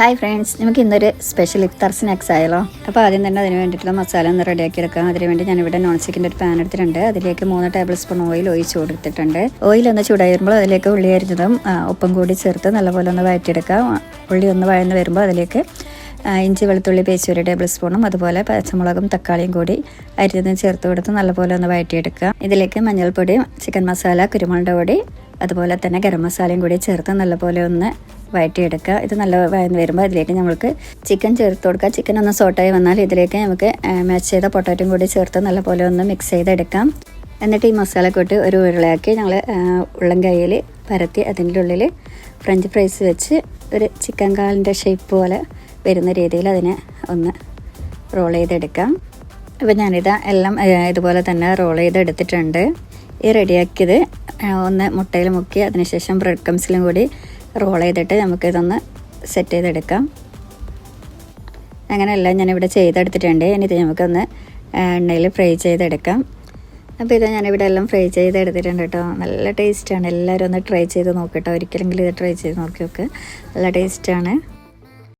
Hi friends, നമുക്ക് ഇന്നൊരു special ഇഫ്താർ snacks ആയാലോ. അപ്പോൾ ആദ്യം തന്നെ അതിന് വേണ്ടിയിട്ടുള്ള മസാല ഒന്ന് റെഡിയാക്കി എടുക്കാം. അതിനുവേണ്ടി ഞാനിവിടെ നോൺ സ്റ്റിക്കിൻ്റെ ഒരു പാൻ എടുത്തിട്ടുണ്ട്. അതിലേക്ക് 3 ടേബിൾ സ്പൂൺ ഓയിൽ ഒഴിച്ച് കൊടുത്തിട്ടുണ്ട്. ഓയിൽ ഒന്ന് ചൂടായി വരുമ്പോൾ അതിലേക്ക് ഉള്ളി അരിഞ്ഞതും ഉപ്പും കൂടി ചേർത്ത് നല്ലപോലെ ഒന്ന് വഴറ്റിയെടുക്കാം. ഉള്ളി ഒന്ന് വഴന്ന് വരുമ്പോൾ അതിലേക്ക് ഇഞ്ചി വെളുത്തുള്ളി പേസ്റ്റ് 1 ടേബിൾ സ്പൂണും അതുപോലെ പച്ചമുളകും തക്കാളിയും കൂടി അരിഞ്ഞതും ചേർത്ത് കൊടുത്ത് നല്ലപോലെ ഒന്ന് വഴറ്റിയെടുക്കുക. ഇതിലേക്ക് മഞ്ഞൾപ്പൊടി, ചിക്കൻ മസാല, കുരുമുളക് പൊടി, അതുപോലെ തന്നെ ഗരം മസാലയും കൂടി ചേർത്ത് നല്ലപോലെ ഒന്ന് വഴറ്റിയെടുക്കുക. ഇത് നല്ല വഴന്ന് വരുമ്പോൾ അതിലേക്ക് നമുക്ക് ചിക്കൻ ചേർത്ത് കൊടുക്കുക. ചിക്കൻ ഒന്ന് സോട്ടായി വന്നാൽ ഇതിലേക്ക് നമുക്ക് മാച്ച് ചെയ്ത പൊട്ടാറ്റോയും കൂടി ചേർത്ത് നല്ലപോലെ ഒന്ന് മിക്സ് ചെയ്തെടുക്കാം. എന്നിട്ട് ഈ മസാല കൂട്ടി ഒരു ഉരുളയാക്കി ഞങ്ങൾ ഉള്ളം കൈയിൽ പരത്തി അതിൻ്റെ ഉള്ളിൽ ഫ്രഞ്ച് ഫ്രൈസ് വെച്ച് ഒരു ചിക്കൻ കാലിൻ്റെ ഷേപ്പ് പോലെ വരുന്ന രീതിയിൽ അതിനെ ഒന്ന് റോൾ ചെയ്തെടുക്കാം. അപ്പോൾ ഞാനിത് എല്ലാം ഇതുപോലെ തന്നെ റോൾ ചെയ്തെടുത്തിട്ടുണ്ട്. ഈ റെഡിയാക്കിയത് ഒന്ന് മുട്ടയിൽ മുക്കി അതിനുശേഷം ബ്രെഡ് ക്രംസിലും കൂടി റോൾ ചെയ്തിട്ട് നമുക്കിതൊന്ന് സെറ്റ് ചെയ്തെടുക്കാം. അങ്ങനെയെല്ലാം ഞാനിവിടെ ചെയ്തെടുത്തിട്ടുണ്ട്. ഇനി ഇത് നമുക്കൊന്ന് എണ്ണയിൽ ഫ്രൈ ചെയ്തെടുക്കാം. അപ്പോൾ ഇത് ഞാനിവിടെ എല്ലാം ഫ്രൈ ചെയ്തെടുത്തിട്ടുണ്ട് കേട്ടോ. നല്ല ടേസ്റ്റാണ്. എല്ലാവരും ഒന്ന് ട്രൈ ചെയ്ത് നോക്കട്ടോ. ഒരിക്കലെങ്കിലും ഇത് ട്രൈ ചെയ്ത് നോക്കി നോക്ക്. നല്ല ടേസ്റ്റാണ്.